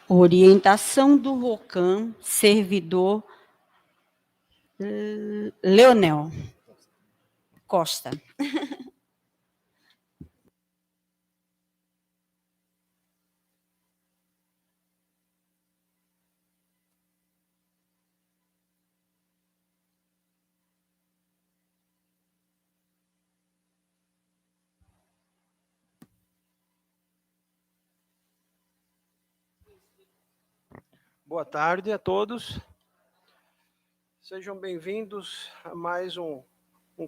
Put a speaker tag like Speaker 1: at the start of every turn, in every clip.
Speaker 1: Orientação do ROCAM, servidor Leonel Costa.
Speaker 2: Boa tarde a todos. Sejam bem-vindos a mais um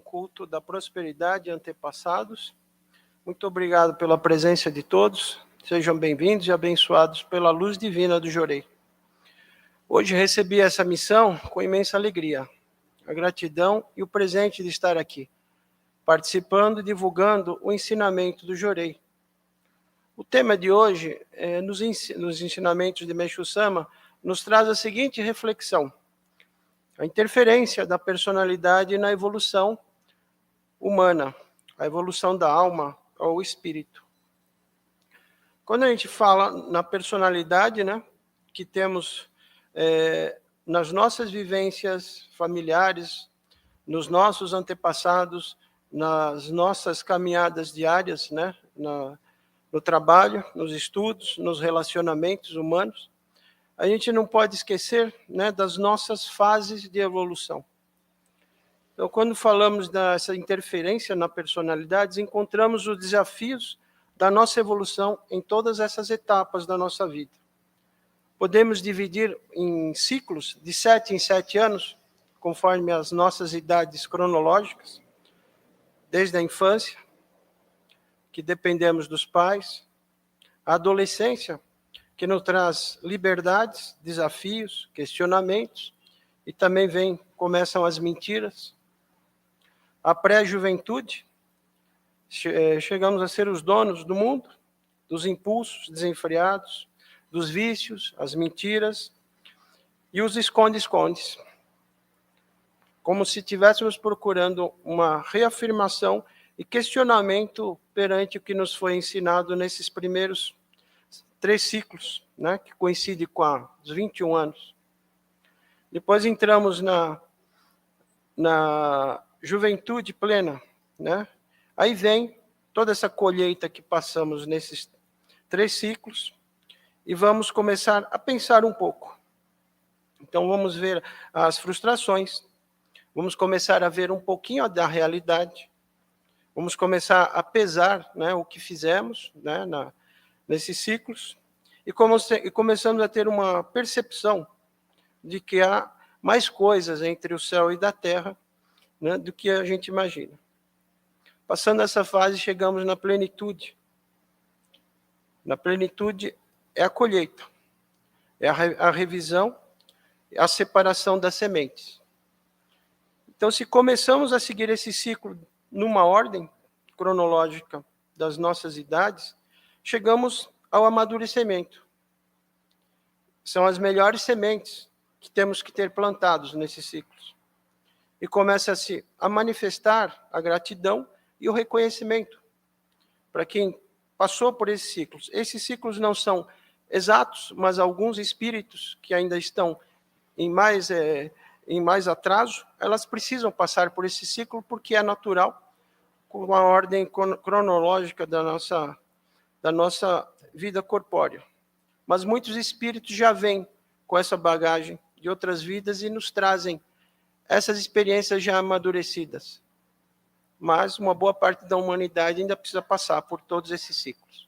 Speaker 2: culto da prosperidade antepassados. Muito obrigado pela presença de todos. Sejam bem-vindos e abençoados pela luz divina do Jorei. Hoje recebi essa missão com imensa alegria, a gratidão e o presente de estar aqui, participando e divulgando o ensinamento do Jorei. O tema de hoje, nos ensinamentos de Meixo Sama, nos traz a seguinte reflexão: a interferência da personalidade na evolução humana, a evolução da alma ou espírito. Quando a gente fala na personalidade, né, que temos nas nossas vivências familiares, nos nossos antepassados, nas nossas caminhadas diárias, né, no trabalho, nos estudos, nos relacionamentos humanos, a gente não pode esquecer, né, das nossas fases de evolução. Então, quando falamos dessa interferência na personalidade, encontramos os desafios da nossa evolução em todas essas etapas da nossa vida. Podemos dividir em ciclos de 7 em 7 anos, conforme as nossas idades cronológicas, desde a infância, que dependemos dos pais, a adolescência, que nos traz liberdades, desafios, questionamentos, e também começam as mentiras. A pré-juventude, chegamos a ser os donos do mundo, dos impulsos desenfreados, dos vícios, as mentiras e os esconde-escondes. Como se estivéssemos procurando uma reafirmação e questionamento perante o que nos foi ensinado nesses primeiros 3 ciclos, né, que coincide com os 21 anos. Depois entramos na juventude plena, né? Aí vem toda essa colheita que passamos nesses 3 ciclos e vamos começar a pensar um pouco. Então vamos ver as frustrações, vamos começar a ver um pouquinho da realidade, vamos começar a pesar, né, o que fizemos, né, nesses ciclos, e começamos a ter uma percepção de que há mais coisas entre o céu e da terra, né, do que a gente imagina. Passando essa fase, chegamos na plenitude. Na plenitude é a colheita, é a revisão, a separação das sementes. Então, se começamos a seguir esse ciclo numa ordem cronológica das nossas idades, chegamos ao amadurecimento. São as melhores sementes que temos que ter plantados nesses ciclos. E começa-se a manifestar a gratidão e o reconhecimento para quem passou por esses ciclos. Esses ciclos não são exatos, mas alguns espíritos que ainda estão em mais atraso, elas precisam passar por esse ciclo porque é natural, com a ordem cronológica da nossa vida corpórea. Mas muitos espíritos já vêm com essa bagagem de outras vidas e nos trazem essas experiências já amadurecidas. Mas uma boa parte da humanidade ainda precisa passar por todos esses ciclos.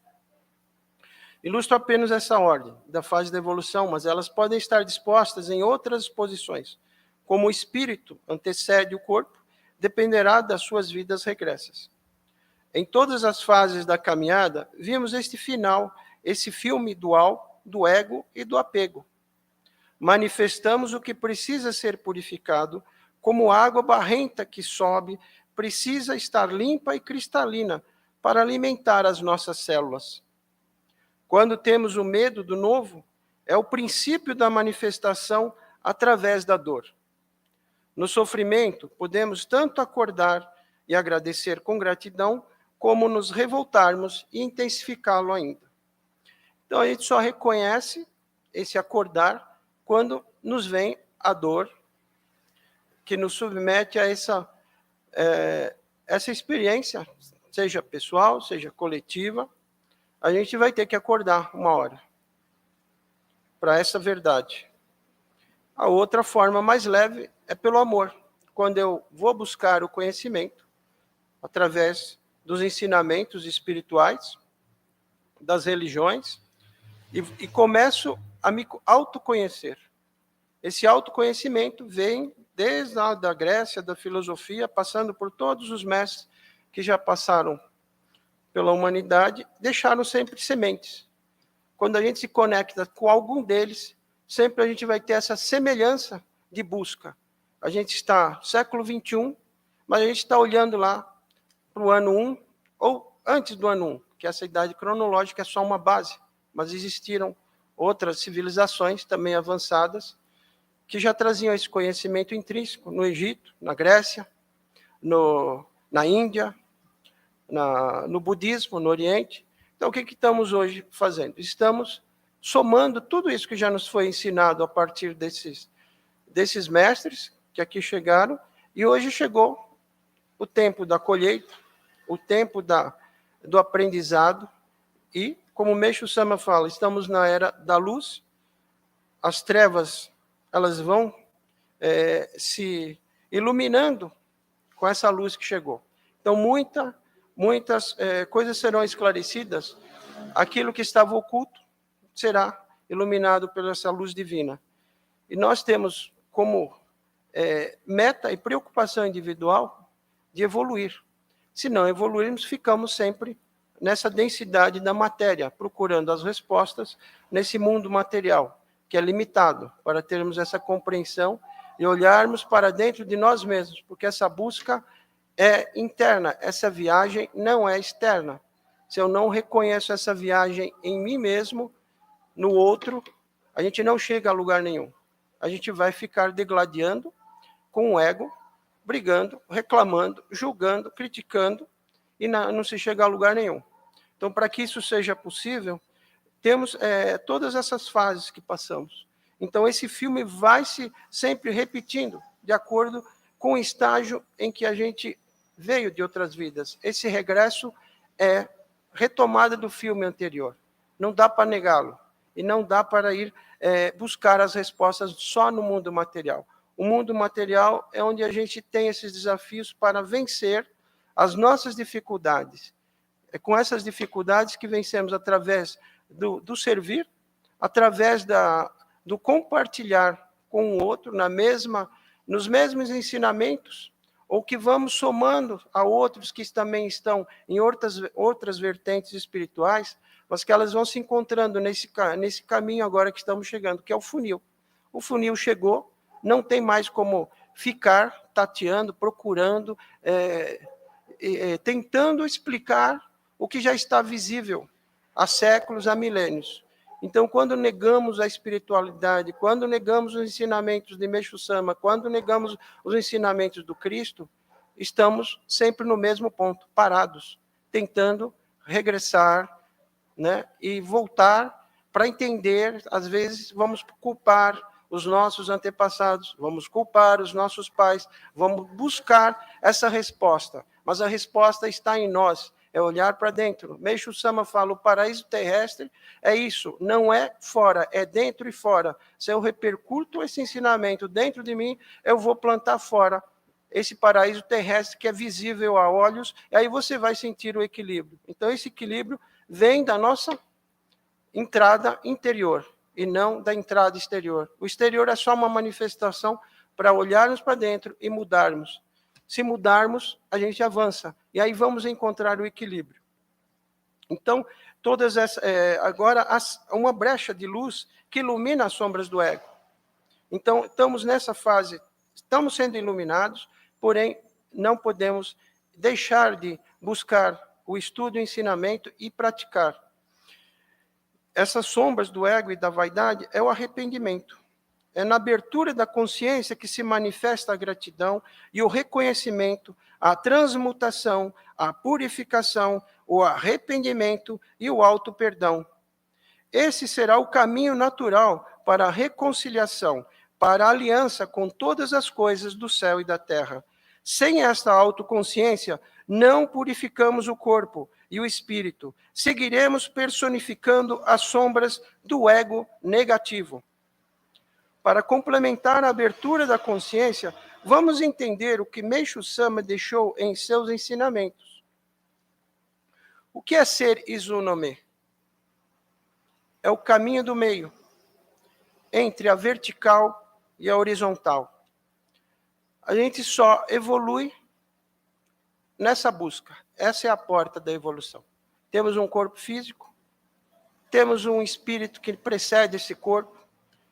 Speaker 2: Ilustro apenas essa ordem da fase da evolução, mas elas podem estar dispostas em outras posições. Como o espírito antecede o corpo, dependerá das suas vidas regressas. Em todas as fases da caminhada, vimos esse filme dual do ego e do apego. Manifestamos o que precisa ser purificado, como água barrenta que sobe, precisa estar limpa e cristalina para alimentar as nossas células. Quando temos o medo do novo, é o princípio da manifestação através da dor. No sofrimento, podemos tanto acordar e agradecer com gratidão, como nos revoltarmos e intensificá-lo ainda. Então, a gente só reconhece esse acordar, quando nos vem a dor que nos submete a essa experiência, seja pessoal, seja coletiva, a gente vai ter que acordar uma hora para essa verdade. A outra forma mais leve é pelo amor. Quando eu vou buscar o conhecimento, através dos ensinamentos espirituais, das religiões, e começo a me autoconhecer. Esse autoconhecimento vem desde a da Grécia, da filosofia, passando por todos os mestres que já passaram pela humanidade, deixaram sempre sementes. Quando a gente se conecta com algum deles, sempre a gente vai ter essa semelhança de busca. A gente está no século XXI, mas a gente está olhando lá para o ano 1, ou antes do ano 1, que essa idade cronológica é só uma base, mas existiram outras civilizações também avançadas que já traziam esse conhecimento intrínseco no Egito, na Grécia, na Índia, no budismo, no Oriente. Então, o que estamos hoje fazendo? Estamos somando tudo isso que já nos foi ensinado a partir desses mestres que aqui chegaram, e hoje chegou o tempo da colheita, o tempo do aprendizado, e, como o Meixo Sama fala, estamos na era da luz, as trevas elas vão se iluminando com essa luz que chegou. Então, muitas coisas serão esclarecidas, aquilo que estava oculto será iluminado pela essa luz divina. E nós temos como meta e preocupação individual de evoluir. Se não evoluirmos, ficamos sempre nessa densidade da matéria, procurando as respostas nesse mundo material, que é limitado, para termos essa compreensão e olharmos para dentro de nós mesmos, porque essa busca é interna, essa viagem não é externa. Se eu não reconheço essa viagem em mim mesmo, no outro, a gente não chega a lugar nenhum. A gente vai ficar degladiando com o ego, brigando, reclamando, julgando, criticando, e não se chega a lugar nenhum. Então, para que isso seja possível, temos todas essas fases que passamos. Então, esse filme vai se sempre repetindo, de acordo com o estágio em que a gente veio de outras vidas. Esse regresso é retomada do filme anterior. Não dá para negá-lo. E não dá para ir buscar as respostas só no mundo material. O mundo material é onde a gente tem esses desafios para vencer as nossas dificuldades. É com essas dificuldades que vencemos através do servir, através do compartilhar com o outro nos mesmos ensinamentos, ou que vamos somando a outros que também estão em outras vertentes espirituais, mas que elas vão se encontrando nesse caminho agora que estamos chegando, que é o funil. O funil chegou, não tem mais como ficar tateando, procurando, tentando explicar o que já está visível há séculos, há milênios. Então, quando negamos a espiritualidade, quando negamos os ensinamentos de Meixo Sama, quando negamos os ensinamentos do Cristo, estamos sempre no mesmo ponto, parados, tentando regressar, né, e voltar para entender. Às vezes, vamos culpar os nossos antepassados, vamos culpar os nossos pais, vamos buscar essa resposta, mas a resposta está em nós. É olhar para dentro. Meixo Sama fala, o paraíso terrestre é isso, não é fora, é dentro e fora. Se eu repercuto esse ensinamento dentro de mim, eu vou plantar fora esse paraíso terrestre que é visível a olhos, e aí você vai sentir o equilíbrio. Então, esse equilíbrio vem da nossa entrada interior, e não da entrada exterior. O exterior é só uma manifestação para olharmos para dentro e mudarmos. Se mudarmos, a gente avança. E aí vamos encontrar o equilíbrio. Então, agora, uma brecha de luz que ilumina as sombras do ego. Então, estamos nessa fase, estamos sendo iluminados, porém, não podemos deixar de buscar o estudo, o ensinamento e praticar. Essas sombras do ego e da vaidade é o arrependimento. É na abertura da consciência que se manifesta a gratidão e o reconhecimento, a transmutação, a purificação, o arrependimento e o auto-perdão. Esse será o caminho natural para a reconciliação, para a aliança com todas as coisas do céu e da terra. Sem esta autoconsciência, não purificamos o corpo e o espírito. Seguiremos personificando as sombras do ego negativo. Para complementar a abertura da consciência, vamos entender o que Meishu Sama deixou em seus ensinamentos. O que é ser Izunome? É o caminho do meio, entre a vertical e a horizontal. A gente só evolui nessa busca. Essa é a porta da evolução. Temos um corpo físico, temos um espírito que precede esse corpo,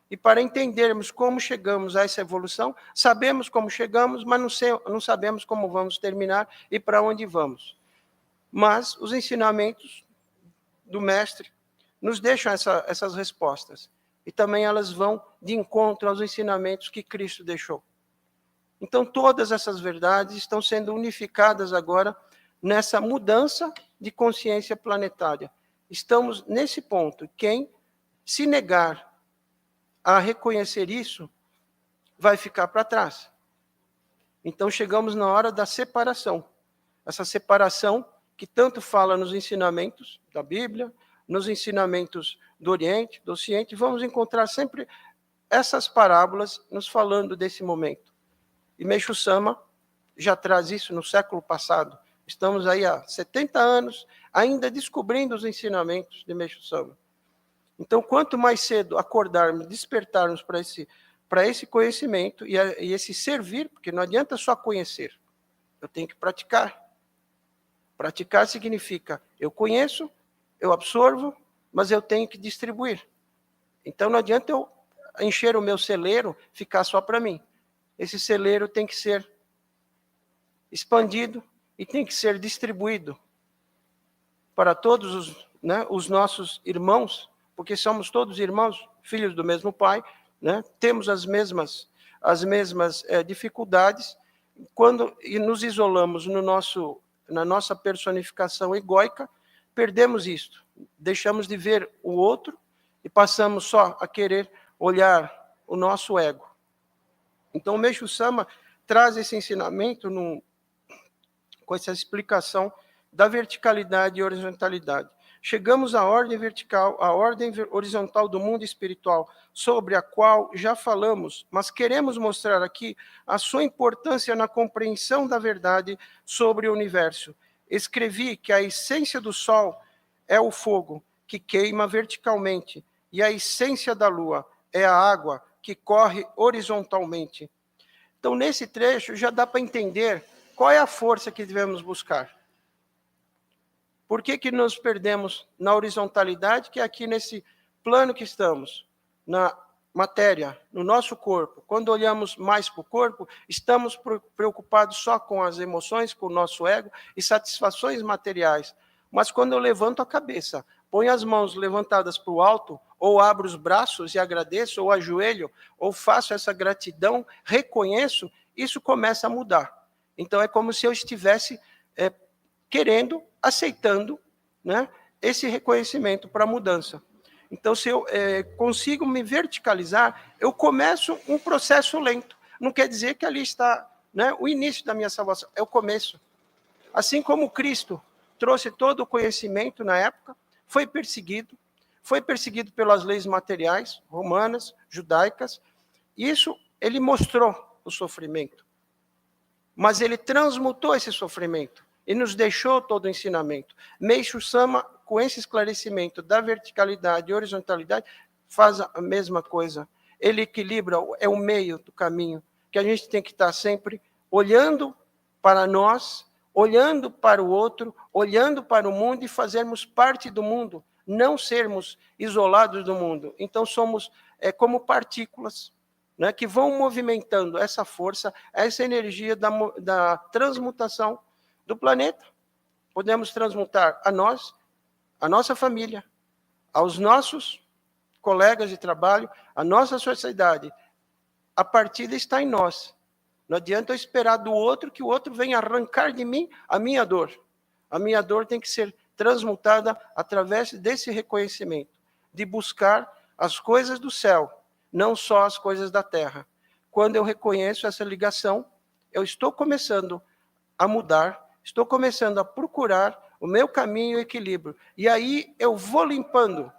Speaker 2: e para entendermos como chegamos a essa evolução, sabemos como chegamos, mas não sabemos como vamos terminar e para onde vamos. Mas os ensinamentos do mestre nos deixam essas respostas. E também elas vão de encontro aos ensinamentos que Cristo deixou. Então, todas essas verdades estão sendo unificadas agora nessa mudança de consciência planetária. Estamos nesse ponto. Quem se negar a reconhecer isso, vai ficar para trás. Então, chegamos na hora da separação. Essa separação que tanto fala nos ensinamentos da Bíblia, nos ensinamentos do Oriente, do Ocidente, vamos encontrar sempre essas parábolas nos falando desse momento. E Meishu Sama já traz isso no século passado. Estamos aí há 70 anos ainda descobrindo os ensinamentos de Meishu Sama. Então, quanto mais cedo acordarmos, despertarmos para esse conhecimento e esse servir, porque não adianta só conhecer, eu tenho que praticar. Praticar significa, eu conheço, eu absorvo, mas eu tenho que distribuir. Então, não adianta eu encher o meu celeiro, ficar só para mim. Esse celeiro tem que ser expandido e tem que ser distribuído para todos os nossos irmãos, porque somos todos irmãos, filhos do mesmo pai, né? Temos as mesmas dificuldades. Quando nos isolamos na nossa personificação egóica, perdemos isto. Deixamos de ver o outro e passamos só a querer olhar o nosso ego. Então, o Meishu Sama traz esse ensinamento com essa explicação da verticalidade e horizontalidade. Chegamos à ordem vertical, à ordem horizontal do mundo espiritual, sobre a qual já falamos, mas queremos mostrar aqui a sua importância na compreensão da verdade sobre o universo. Escrevi que a essência do Sol é o fogo, que queima verticalmente, e a essência da Lua é a água, que corre horizontalmente. Então, nesse trecho, já dá para entender qual é a força que devemos buscar. Por que nos perdemos na horizontalidade, que é aqui nesse plano que estamos, na matéria, no nosso corpo? Quando olhamos mais para o corpo, estamos preocupados só com as emoções, com o nosso ego e satisfações materiais. Mas quando eu levanto a cabeça, ponho as mãos levantadas para o alto, ou abro os braços e agradeço, ou ajoelho, ou faço essa gratidão, reconheço, isso começa a mudar. Então é como se eu estivesse querendo, aceitando, né, esse reconhecimento para a mudança. Então, se eu consigo me verticalizar, eu começo um processo lento. Não quer dizer que ali está, né, o início da minha salvação, é o começo. Assim como Cristo trouxe todo o conhecimento na época, foi perseguido pelas leis materiais, romanas, judaicas. Isso, ele mostrou o sofrimento. Mas ele transmutou esse sofrimento e nos deixou todo o ensinamento. Meishu Sama, com esse esclarecimento da verticalidade e horizontalidade, faz a mesma coisa. Ele equilibra, é o meio do caminho, que a gente tem que estar sempre olhando para nós, olhando para o outro, olhando para o mundo e fazermos parte do mundo, não sermos isolados do mundo. Então, somos como partículas, né, que vão movimentando essa força, essa energia da transmutação do planeta. Podemos transmutar a nós, a nossa família, aos nossos colegas de trabalho, a nossa sociedade. A partida está em nós. Não adianta eu esperar do outro que o outro venha arrancar de mim a minha dor. A minha dor tem que ser transmutada através desse reconhecimento. de buscar as coisas do céu, não só as coisas da terra. Quando eu reconheço essa ligação, eu estou começando a mudar, estou começando a procurar o meu caminho e equilíbrio. E aí eu vou limpando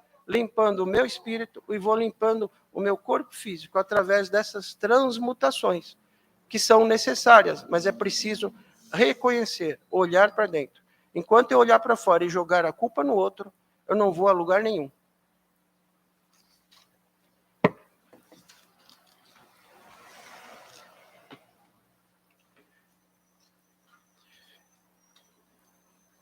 Speaker 2: o meu espírito e vou limpando o meu corpo físico através dessas transmutações que são necessárias, mas é preciso reconhecer, olhar para dentro. Enquanto eu olhar para fora e jogar a culpa no outro, eu não vou a lugar nenhum.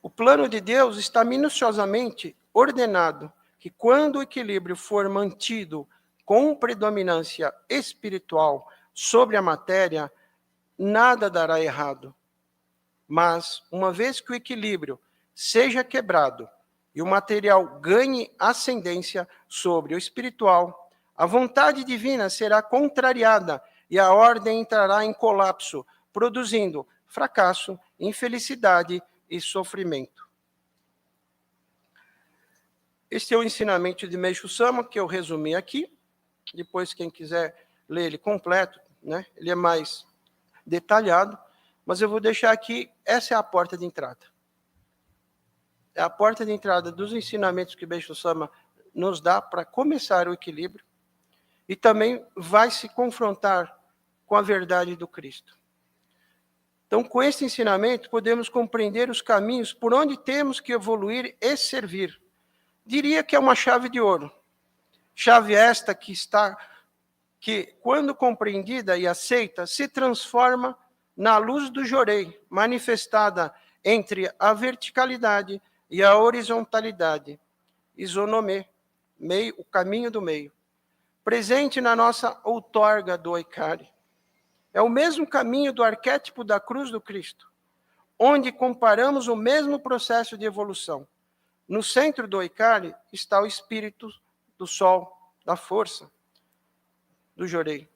Speaker 2: O plano de Deus está minuciosamente ordenado que quando o equilíbrio for mantido com predominância espiritual sobre a matéria, nada dará errado. Mas, uma vez que o equilíbrio seja quebrado e o material ganhe ascendência sobre o espiritual, a vontade divina será contrariada e a ordem entrará em colapso, produzindo fracasso, infelicidade e sofrimento. Este é o ensinamento de Meishu Sama, que eu resumi aqui. Depois, quem quiser ler ele completo, né? Ele é mais detalhado, mas eu vou deixar aqui, essa é a porta de entrada. É a porta de entrada dos ensinamentos que Meishu Sama nos dá para começar o equilíbrio e também vai se confrontar com a verdade do Cristo. Então, com esse ensinamento, podemos compreender os caminhos por onde temos que evoluir e servir. Diria que é uma chave de ouro. Chave esta que quando compreendida e aceita, se transforma na luz do Jorei, manifestada entre a verticalidade e a horizontalidade. Isonomê, meio, o caminho do meio. Presente na nossa outorga do Oikari. É o mesmo caminho do arquétipo da cruz do Cristo, onde comparamos o mesmo processo de evolução. No centro do Oikari está o espírito do sol, da força, do Jorei.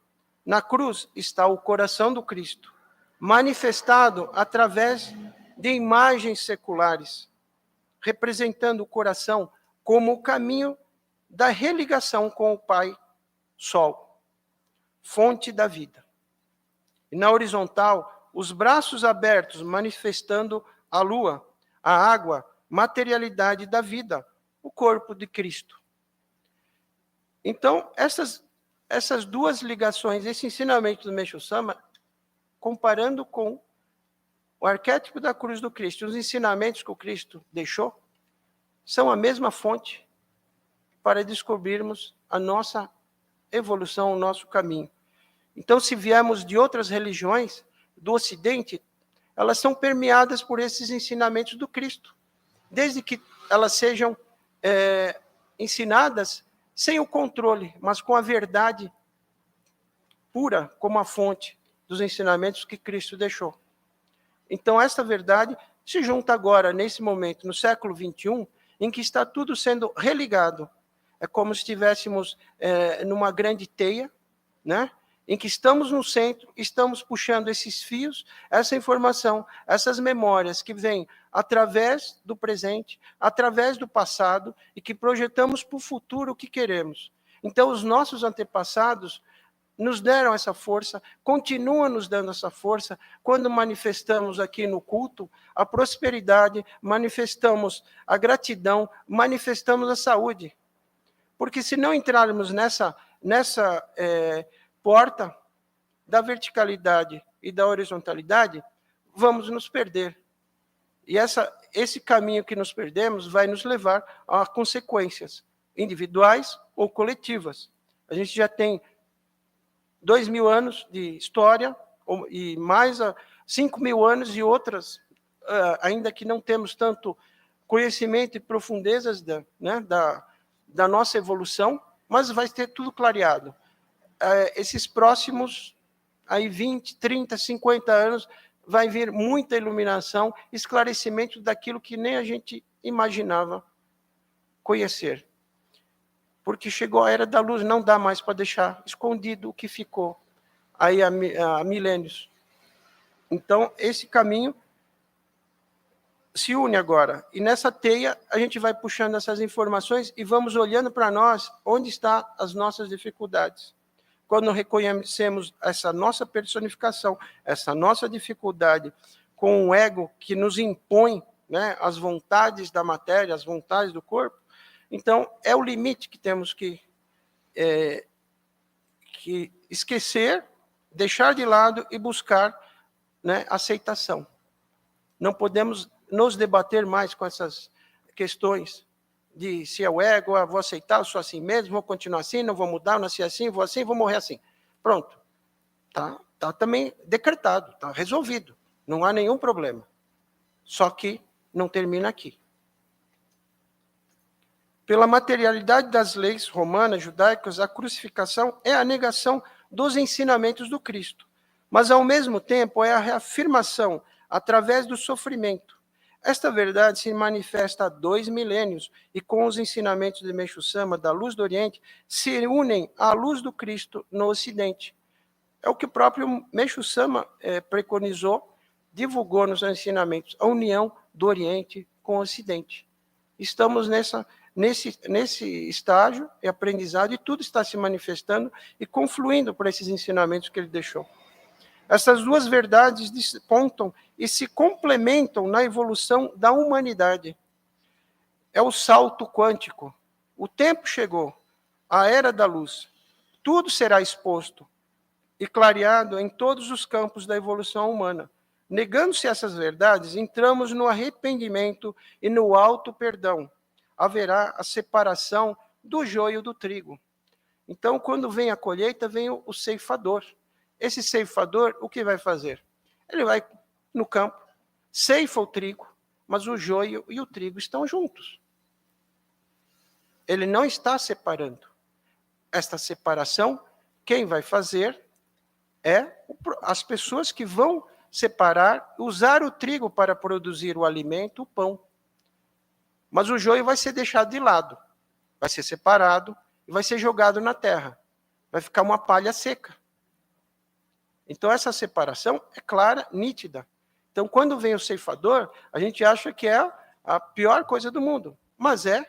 Speaker 2: Na cruz está o coração do Cristo, manifestado através de imagens seculares, representando o coração como o caminho da religação com o Pai Sol, fonte da vida. E na horizontal, os braços abertos manifestando a lua, a água, materialidade da vida, o corpo de Cristo. Então, essas duas ligações, esse ensinamento do Meishu Sama, comparando com o arquétipo da cruz do Cristo, os ensinamentos que o Cristo deixou, são a mesma fonte para descobrirmos a nossa evolução, o nosso caminho. Então, se viemos de outras religiões do Ocidente, elas são permeadas por esses ensinamentos do Cristo, desde que elas sejam ensinadas sem o controle, mas com a verdade pura como a fonte dos ensinamentos que Cristo deixou. Então, essa verdade se junta agora, nesse momento, no século XXI, em que está tudo sendo religado. É como se estivéssemos numa grande teia, né? Em que estamos no centro, estamos puxando esses fios, essa informação, essas memórias que vêm através do presente, através do passado, e que projetamos para o futuro o que queremos. Então, os nossos antepassados nos deram essa força, continuam nos dando essa força, quando manifestamos aqui no culto a prosperidade, manifestamos a gratidão, manifestamos a saúde. Porque se não entrarmos nessa porta da verticalidade e da horizontalidade, vamos nos perder. E esse caminho que nos perdemos vai nos levar a consequências individuais ou coletivas. A gente já tem 2.000 anos de história, e mais 5.000 anos e outras, ainda que não temos tanto conhecimento e profundezas da nossa evolução, mas vai ter tudo clareado. Esses próximos 20, 30, 50 anos, vai vir muita iluminação, esclarecimento daquilo que nem a gente imaginava conhecer. Porque chegou a era da luz, não dá mais para deixar escondido o que ficou aí há milênios. Então, esse caminho se une agora. E nessa teia, a gente vai puxando essas informações e vamos olhando para nós onde estão as nossas dificuldades. Quando reconhecemos essa nossa personificação, essa nossa dificuldade com o ego que nos impõe, né, as vontades da matéria, as vontades do corpo, então é o limite que temos que esquecer, deixar de lado e buscar, né, aceitação. Não podemos nos debater mais com essas questões de se é o ego, vou aceitar, eu sou assim mesmo, vou continuar assim, não vou mudar, eu nasci assim, vou morrer assim. Pronto. Tá também decretado, tá resolvido. Não há nenhum problema. Só que não termina aqui. Pela materialidade das leis romanas, judaicas, a crucificação é a negação dos ensinamentos do Cristo, mas ao mesmo tempo é a reafirmação através do sofrimento. Esta verdade se manifesta há 2 milênios e com os ensinamentos de Meixo Sama, da luz do Oriente, se unem à luz do Cristo no Ocidente. É o que o próprio Meixo Sama preconizou, divulgou nos ensinamentos, a união do Oriente com o Ocidente. Estamos nesse estágio de aprendizado e tudo está se manifestando e confluindo por esses ensinamentos que ele deixou. Essas duas verdades despontam e se complementam na evolução da humanidade. É o salto quântico. O tempo chegou, a era da luz. Tudo será exposto e clareado em todos os campos da evolução humana. Negando-se essas verdades, entramos no arrependimento e no auto-perdão. Haverá a separação do joio do trigo. Então, quando vem a colheita, vem o ceifador. Esse ceifador, o que vai fazer? Ele vai no campo, ceifa o trigo, mas o joio e o trigo estão juntos. Ele não está separando. Esta separação, quem vai fazer é as pessoas que vão separar, usar o trigo para produzir o alimento, o pão. Mas o joio vai ser deixado de lado, vai ser separado e vai ser jogado na terra. Vai ficar uma palha seca. Então, essa separação é clara, nítida. Então, quando vem o ceifador, a gente acha que é a pior coisa do mundo. Mas é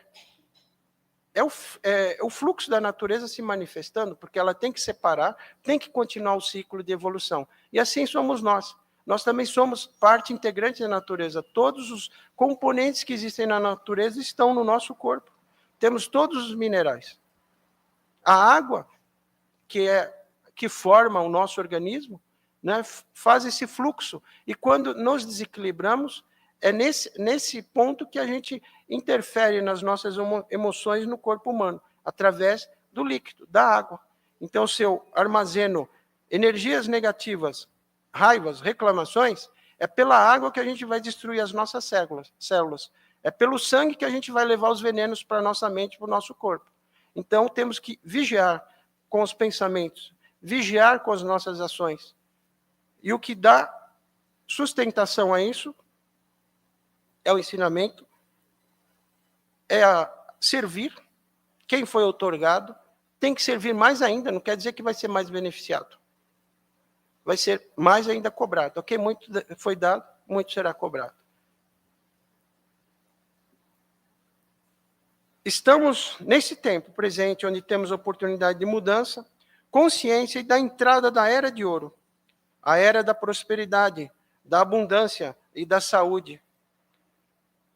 Speaker 2: o fluxo da natureza se manifestando, porque ela tem que separar, tem que continuar o ciclo de evolução. E assim somos nós. Nós também somos parte integrante da natureza. Todos os componentes que existem na natureza estão no nosso corpo. Temos todos os minerais. A água, que forma o nosso organismo, né, faz esse fluxo. E quando nos desequilibramos, é nesse ponto que a gente interfere nas nossas emoções no corpo humano, através do líquido, da água. Então, se eu armazeno energias negativas, raivas, reclamações, é pela água que a gente vai destruir as nossas células. É pelo sangue que a gente vai levar os venenos para a nossa mente, para o nosso corpo. Então, temos que vigiar com os pensamentos, vigiar com as nossas ações. E o que dá sustentação a isso é o ensinamento, é a servir. Quem foi outorgado tem que servir mais ainda, não quer dizer que vai ser mais beneficiado. Vai ser mais ainda cobrado. Ok, muito foi dado, muito será cobrado. Estamos nesse tempo presente, onde temos oportunidade de mudança, consciência e da entrada da era de ouro, a era da prosperidade, da abundância e da saúde.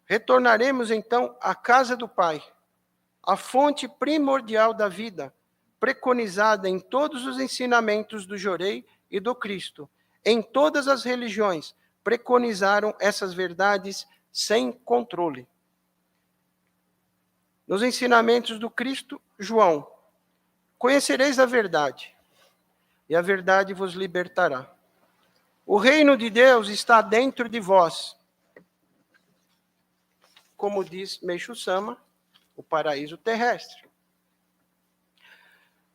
Speaker 2: Retornaremos, então, à casa do Pai, a fonte primordial da vida, preconizada em todos os ensinamentos do Jorei e do Cristo. Em todas as religiões, preconizaram essas verdades sem controle. Nos ensinamentos do Cristo, João, conhecereis a verdade, e a verdade vos libertará. O reino de Deus está dentro de vós. Como diz Meixo Sama, o paraíso terrestre.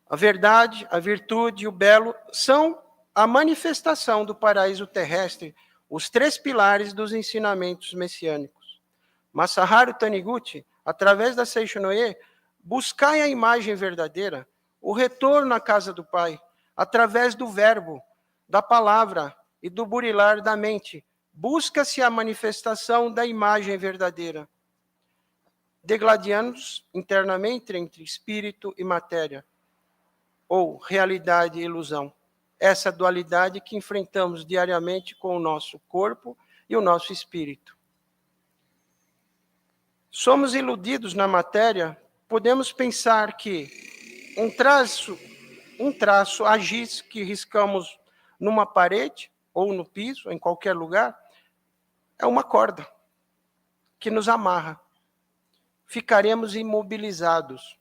Speaker 2: A verdade, a virtude e o belo são a manifestação do paraíso terrestre, os 3 pilares dos ensinamentos messiânicos. Masaharu Taniguchi, através da Seishonoye, buscai a imagem verdadeira, o retorno à casa do Pai, através do verbo, da palavra e do burilar da mente, busca-se a manifestação da imagem verdadeira, degladiando-nos internamente entre espírito e matéria, ou realidade e ilusão. Essa dualidade que enfrentamos diariamente com o nosso corpo e o nosso espírito. Somos iludidos na matéria, podemos pensar que um traço a giz que riscamos numa parede ou no piso, em qualquer lugar, é uma corda que nos amarra. Ficaremos imobilizados.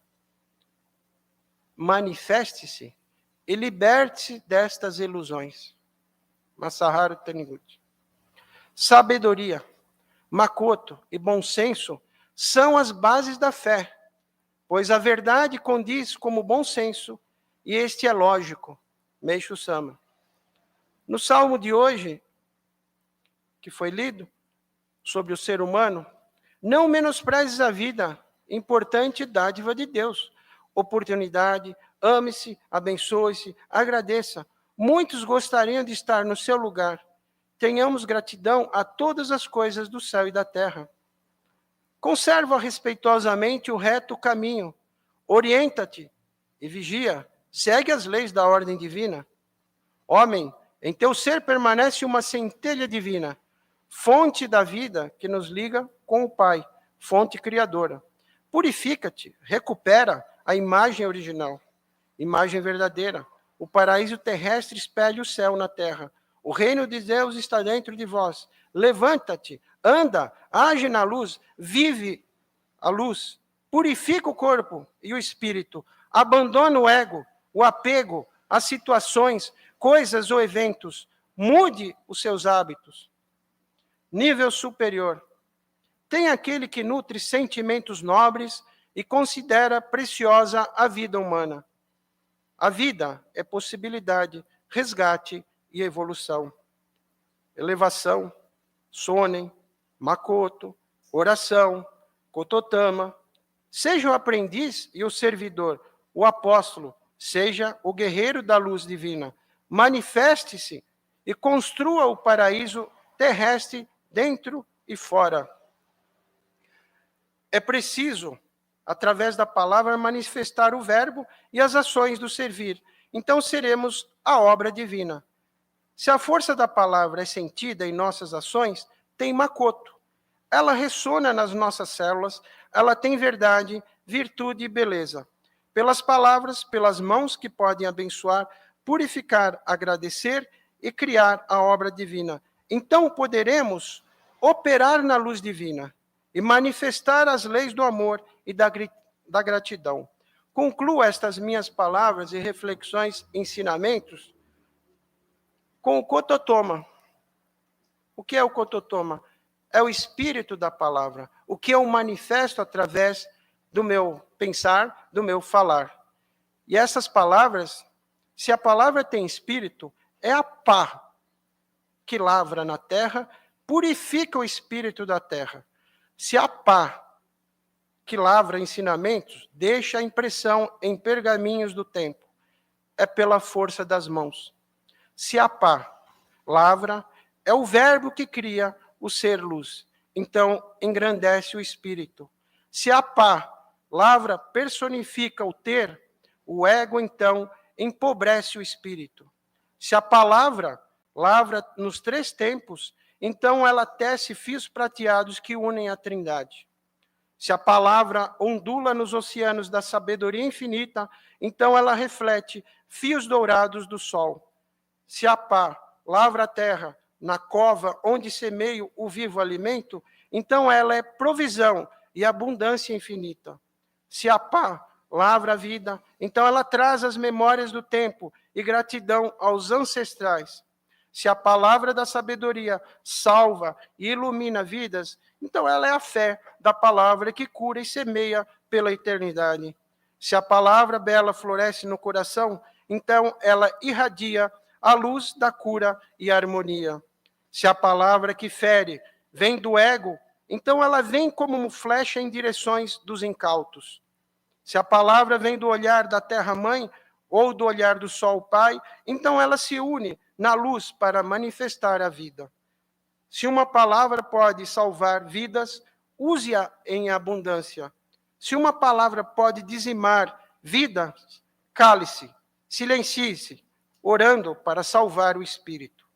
Speaker 2: Manifeste-se e liberte-se destas ilusões. Masaharu Taniguchi. Sabedoria, Makoto e bom senso são as bases da fé, pois a verdade condiz como bom senso, e este é lógico. Meishu Sama. No salmo de hoje, que foi lido, sobre o ser humano, não menosprezes a vida, importante dádiva de Deus. Oportunidade, ame-se, abençoe-se, agradeça. Muitos gostariam de estar no seu lugar. Tenhamos gratidão a todas as coisas do céu e da terra. Conserva respeitosamente o reto caminho. Orienta-te e vigia. Segue as leis da ordem divina. Homem, em teu ser permanece uma centelha divina, fonte da vida que nos liga com o Pai, fonte criadora. Purifica-te, recupera a imagem original, imagem verdadeira. O paraíso terrestre espelha o céu na terra. O reino de Deus está dentro de vós. Levanta-te, anda, age na luz, vive a luz. Purifica o corpo e o espírito. Abandona o ego, o apego às situações, coisas ou eventos. Mude os seus hábitos. Nível superior. Tem aquele que nutre sentimentos nobres e considera preciosa a vida humana. A vida é possibilidade, resgate e evolução. Elevação, Sonen, Makoto, oração, Kototama. Seja o aprendiz e o servidor, o apóstolo, seja o guerreiro da luz divina. Manifeste-se e construa o paraíso terrestre dentro e fora. É preciso, através da palavra, manifestar o verbo e as ações do servir. Então seremos a obra divina. Se a força da palavra é sentida em nossas ações, tem Makoto. Ela ressona nas nossas células, ela tem verdade, virtude e beleza. Pelas palavras, pelas mãos que podem abençoar, purificar, agradecer e criar a obra divina. Então poderemos operar na luz divina e manifestar as leis do amor e da gratidão. Concluo estas minhas palavras e reflexões, ensinamentos, com o Kototoma. O que é o Kototoma? É o espírito da palavra, o que eu manifesto através do meu pensar, do meu falar. E essas palavras, se a palavra tem espírito, é a pá que lavra na terra, purifica o espírito da terra. Se a pá que lavra ensinamentos, deixa a impressão em pergaminhos do tempo, é pela força das mãos. Se a pá lavra, é o verbo que cria o ser luz. Então, engrandece o espírito. Se a pá lavra, personifica o ter, o ego, então, empobrece o espírito. Se a palavra lavra nos 3 tempos, então ela tece fios prateados que unem a trindade. Se a palavra ondula nos oceanos da sabedoria infinita, então ela reflete fios dourados do sol. Se a pá lavra a terra na cova onde semeio o vivo alimento, então ela é provisão e abundância infinita. Se a pá lavra a vida, então ela traz as memórias do tempo e gratidão aos ancestrais. Se a palavra da sabedoria salva e ilumina vidas, então ela é a fé da palavra que cura e semeia pela eternidade. Se a palavra bela floresce no coração, então ela irradia a luz da cura e harmonia. Se a palavra que fere vem do ego, então ela vem como uma flecha em direções dos incautos. Se a palavra vem do olhar da terra-mãe ou do olhar do sol pai, então ela se une na luz para manifestar a vida. Se uma palavra pode salvar vidas, use-a em abundância. Se uma palavra pode dizimar vidas, cale-se, silencie-se, orando para salvar o espírito.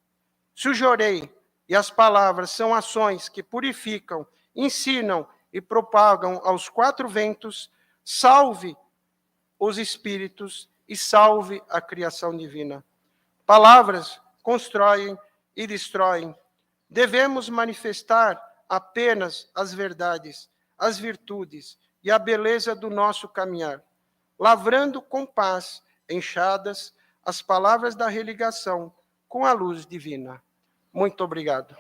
Speaker 2: Se o jorei e as palavras são ações que purificam, ensinam e propagam aos quatro ventos, salve os espíritos e salve a criação divina. Palavras constroem e destroem. Devemos manifestar apenas as verdades, as virtudes e a beleza do nosso caminhar, lavrando com paz, enxadas, as palavras da religação com a luz divina. Muito obrigado.